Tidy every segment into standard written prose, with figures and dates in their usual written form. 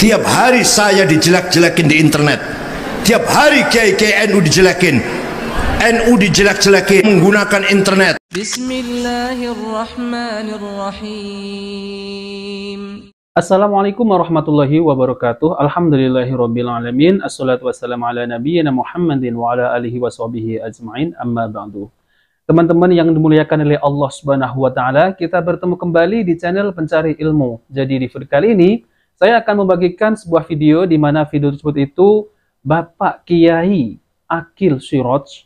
Tiap hari saya dijelek-jelekin di internet. Tiap hari kiai-kiai NU dijelekin. NU dijelek-jelekin menggunakan internet. Bismillahirrahmanirrahim. Assalamualaikum warahmatullahi wabarakatuh. Alhamdulillahirabbil alamin. Assalatu wassalamu ala nabiyyina Muhammadin wa ala alihi washabihi ajmain. Amma ba'du. Teman-teman yang dimuliakan oleh Allah Subhanahu wa taala, kita bertemu kembali di channel Pencari Ilmu. Jadi di video kali ini saya akan membagikan sebuah video di mana video tersebut itu Bapak Kiai Aqil Siraj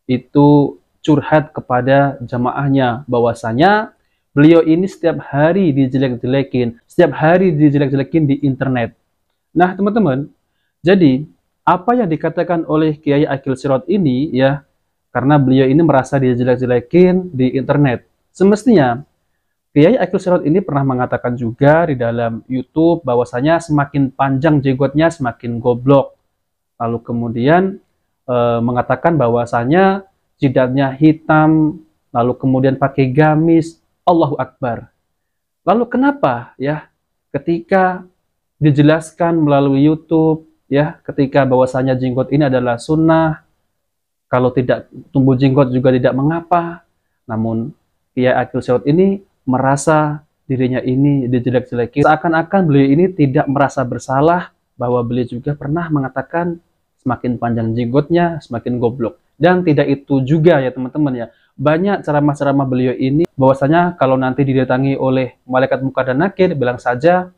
itu curhat kepada jamaahnya bahwasanya beliau ini setiap hari dijelek-jelekin, di internet. Nah, teman-teman, jadi apa yang dikatakan oleh Kiai Aqil Siraj ini ya, karena beliau ini merasa dijelek-jelekin di internet. Semestinya Kiai Aqil Siraj ini pernah mengatakan juga di dalam YouTube bahwasanya semakin panjang jenggotnya semakin goblok. Lalu kemudian mengatakan bahwasanya jidatnya hitam, lalu kemudian pakai gamis. Allahu Akbar. Lalu kenapa ya ketika dijelaskan melalui YouTube ya, ketika bahwasanya jenggot ini adalah sunnah, kalau tidak tumbuh jenggot juga tidak mengapa, namun Kiai Aqil Siraj ini merasa dirinya ini dijelek-jelekin, seakan-akan beliau ini tidak merasa bersalah bahwa beliau juga pernah mengatakan semakin panjang jenggotnya semakin goblok. Dan tidak itu juga ya teman-teman ya, banyak ceramah-ceramah beliau ini bahwasanya kalau nanti didatangi oleh malaikat munkar dan nakir, bilang saja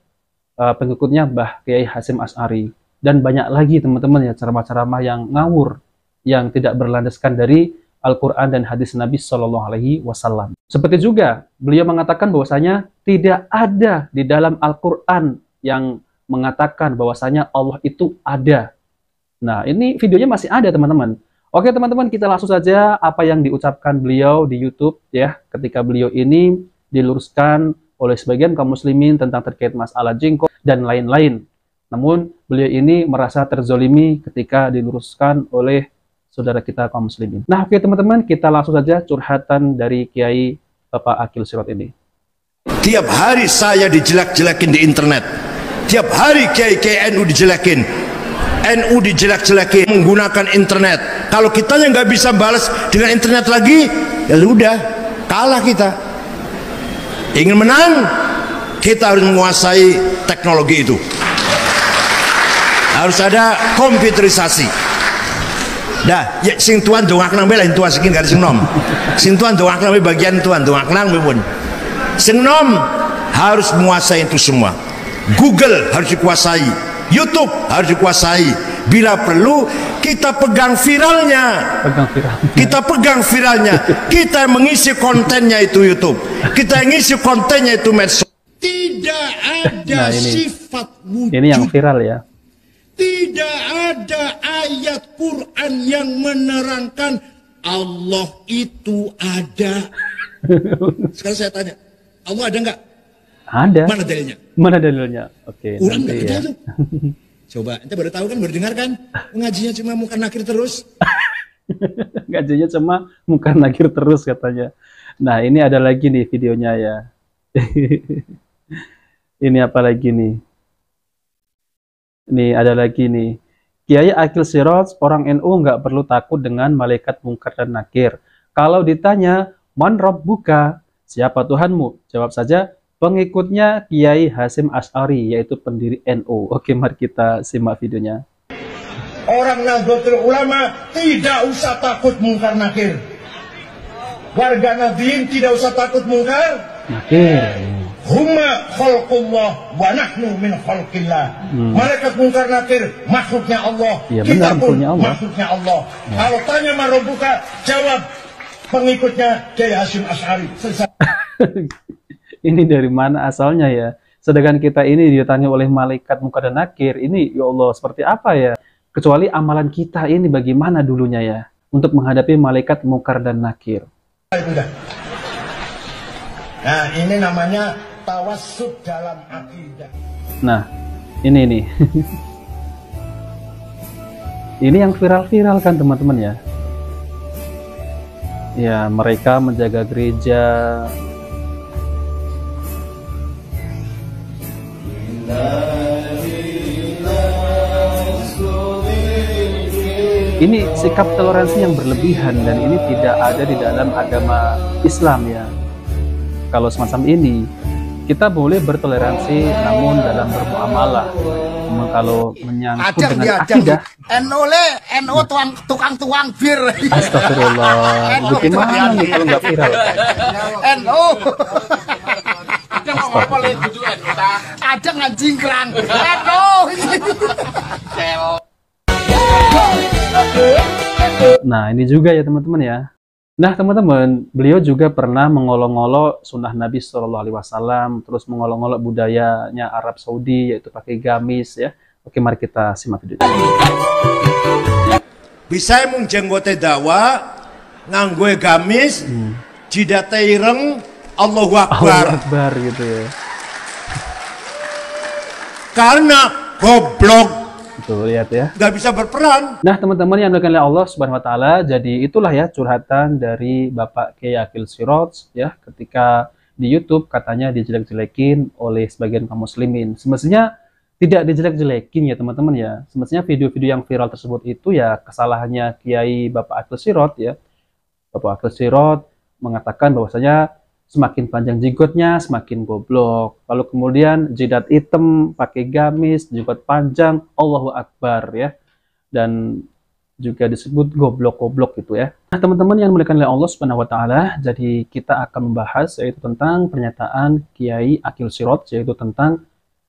pengikutnya Mbah Kiai Hasyim Asy'ari. Dan banyak lagi teman-teman ya ceramah-ceramah yang ngawur, yang tidak berlandaskan dari Al-Quran dan hadis Nabi Shallallahu Alaihi Wasallam. Seperti juga beliau mengatakan bahwasanya tidak ada di dalam Al-Quran yang mengatakan bahwasanya Allah itu ada. Nah, ini videonya masih ada teman-teman. Oke teman-teman, kita langsung saja apa yang diucapkan beliau di YouTube ya, ketika beliau ini diluruskan oleh sebagian kaum muslimin tentang terkait masalah jenggot dan lain-lain. Namun beliau ini merasa terzolimi ketika diluruskan oleh saudara kita kaum muslimin. Nah, oke teman-teman, kita langsung saja curhatan dari Kiai Bapak Aqil Siraj ini. Tiap hari saya dijelek-jelekin di internet. Tiap hari kiai-kiai NU dijelekin. NU dijelek-jelekin menggunakan internet. Kalau kita yang nggak bisa balas dengan internet lagi, ya sudah, kalah kita. Ingin menang, kita harus menguasai teknologi itu. Harus ada komputerisasi. Dah, ya sing tuan dongak nang bela tuan sekin garis nom. Sing tuan dongak nang bagian tuan dongak nang pun. Sing nom harus menguasai itu semua. Google harus dikuasai. YouTube harus dikuasai. Bila perlu kita pegang viralnya. Kita pegang viralnya. Kita mengisi kontennya itu YouTube. Kita mengisi kontennya itu medsos. Tidak ada sifat wujud. Ini yang viral ya. Tidak ada ayat Quran yang menerangkan Allah itu ada. Sekarang saya tanya, Allah ada nggak? Ada. Mana dalilnya? Mana dalilnya? Oke. Kurang nggak ya. itu? Coba, ente baru tahu kan, baru dengar kan? Ngajinya cuma muka nakir terus. Ngajinya cuma muka nakir terus katanya. Nah, ini ada lagi nih videonya ya. Ini apa lagi nih? Ini ada lagi nih. Kiai Aqil Siraj, orang NU nggak perlu takut dengan malaikat munkar dan nakir. Kalau ditanya, man rabbuka, siapa Tuhanmu? Jawab saja, pengikutnya Kiai Hasyim Asy'ari, yaitu pendiri NU. Oke, mari kita simak videonya. Orang Nahdlatul Ulama tidak usah takut munkar nakir. Warga Nahdien tidak usah takut munkar nakir. Huma khalqullah wa nahnu min khalqillah. Malaikat munkar nakir makhluknya Allah. Ya, kita benar, pun Allah. makhluknya Allah. Ya. Kalau tanya marobuka, jawab pengikutnya Kiai Hasyim Asy'ari. Selesai. Ini dari mana asalnya ya? Sedangkan kita ini ditanya oleh malaikat munkar dan nakir, ini ya Allah seperti apa ya? Kecuali amalan kita ini bagaimana dulunya ya untuk menghadapi malaikat munkar dan nakir. Nah, ini namanya tawassut dalam akidah. Nah, ini nih. Ini yang viral-viral kan teman-teman ya? Ya, mereka menjaga gereja. Ini sikap toleransi yang berlebihan dan ini tidak ada di dalam agama Islam ya. Kalau semacam ini, kita boleh bertoleransi namun dalam bermuamalah. Namun kalau menyangkut dengan akidah, NU tukang bir. astagfirullah, bagaimana nih kalau nggak viral? NU. Ada ngajingkrang. NU. Nah, ini juga ya teman-teman ya. Nah, teman-teman, beliau juga pernah mengolok-olok sunnah Nabi Shallallahu Alaihi Wasallam, terus mengolok-olok budayanya Arab Saudi, yaitu pakai gamis ya. Oke, mari kita simak video. Bisa mung jenggote dawa, nganggo gamis, jidate ireng, Allahu Akbar. Allahu Akbar gitu ya. Karena goblok. Tuh, lihat ya. Nggak bisa berperan. Nah, teman-teman yang dimuliakan oleh Allah Subhanahu wa taala, jadi itulah ya curhatan dari Bapak Kiai Aqil Siraj ya, ketika di YouTube katanya dijelek-jelekin oleh sebagian kaum muslimin. Semestinya tidak dijelek-jelekin ya, teman-teman ya. Semestinya video-video yang viral tersebut itu ya kesalahannya Kiai Bapak Aqil Siraj ya. Bapak Aqil Siraj mengatakan bahwasanya semakin panjang jenggotnya, semakin goblok. Lalu kemudian jidat hitam, pakai gamis, jenggot panjang, Allahu Akbar ya. Dan juga disebut goblok-goblok gitu ya. Nah, teman-teman yang dimuliakan oleh Allah Subhanahu wa taala, jadi kita akan membahas yaitu tentang pernyataan Kiai Aqil Siraj, yaitu tentang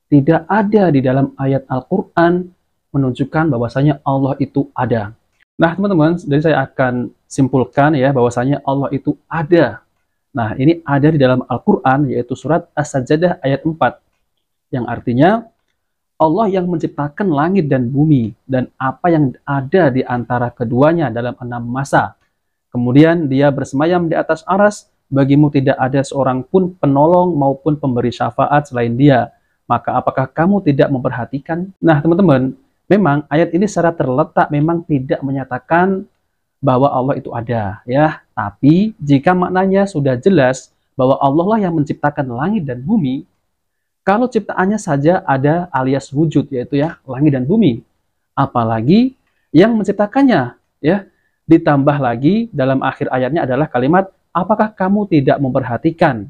tidak ada di dalam ayat Al-Qur'an menunjukkan bahwasanya Allah itu ada. Nah, teman-teman, jadi saya akan simpulkan ya bahwasanya Allah itu ada. Nah, ini ada di dalam Al-Quran, yaitu surat As-Sajdah ayat 4. Yang artinya, Allah yang menciptakan langit dan bumi, dan apa yang ada di antara keduanya dalam 6 masa. Kemudian dia bersemayam di atas aras, bagimu tidak ada seorang pun penolong maupun pemberi syafaat selain dia. Maka apakah kamu tidak memperhatikan? Nah, teman-teman, memang ayat ini secara terletak memang tidak menyatakan bahwa Allah itu ada ya, tapi jika maknanya sudah jelas bahwa Allah lah yang menciptakan langit dan bumi, kalau ciptaannya saja ada alias wujud yaitu ya langit dan bumi, apalagi yang menciptakannya ya, ditambah lagi dalam akhir ayatnya adalah kalimat apakah kamu tidak memperhatikan.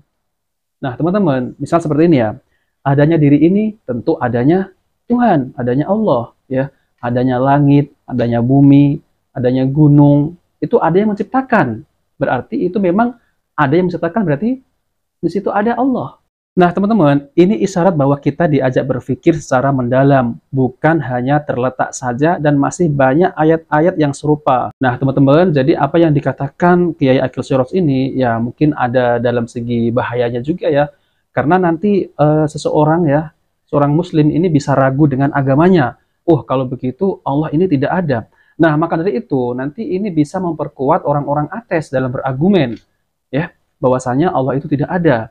Nah, teman-teman, misal seperti ini ya, adanya diri ini tentu adanya Tuhan, adanya Allah ya, adanya langit, adanya bumi, adanya gunung, itu ada yang menciptakan. Berarti itu memang ada yang menciptakan, berarti di situ ada Allah. Nah, teman-teman, ini isyarat bahwa kita diajak berpikir secara mendalam, bukan hanya terletak saja dan masih banyak ayat-ayat yang serupa. Nah, teman-teman, jadi apa yang dikatakan Kiai Aqil Siraj ini, ya mungkin ada dalam segi bahayanya juga ya, karena nanti seseorang ya, seorang muslim ini bisa ragu dengan agamanya. Kalau begitu Allah ini tidak ada. Nah, maka dari itu nanti ini bisa memperkuat orang-orang ateis dalam berargumen ya bahwasanya Allah itu tidak ada.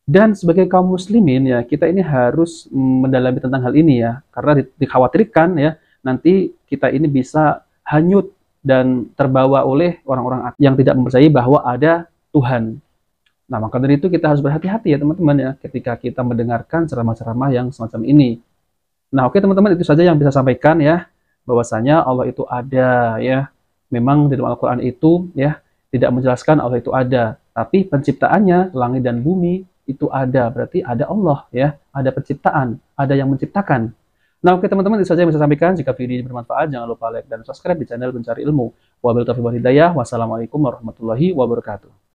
Dan sebagai kaum muslimin ya, kita ini harus mendalami tentang hal ini ya, karena dikhawatirkan ya nanti kita ini bisa hanyut dan terbawa oleh orang-orang yang tidak mempercayai bahwa ada Tuhan. Nah, maka dari itu kita harus berhati-hati ya teman-teman ya ketika kita mendengarkan ceramah-ceramah yang semacam ini. Nah, oke teman-teman, itu saja yang bisa sampaikan ya, bahwasanya Allah itu ada ya. Memang di dalam Al-Quran itu ya tidak menjelaskan Allah itu ada, tapi penciptaannya langit dan bumi itu ada, berarti ada Allah ya, ada penciptaan, ada yang menciptakan. Nah, oke teman-teman, itu saja yang bisa sampaikan. Jika video ini bermanfaat, jangan lupa like dan subscribe di channel Pencari Ilmu. Wabillahi taufiq wal hidayah. Wassalamualaikum warahmatullahi wabarakatuh.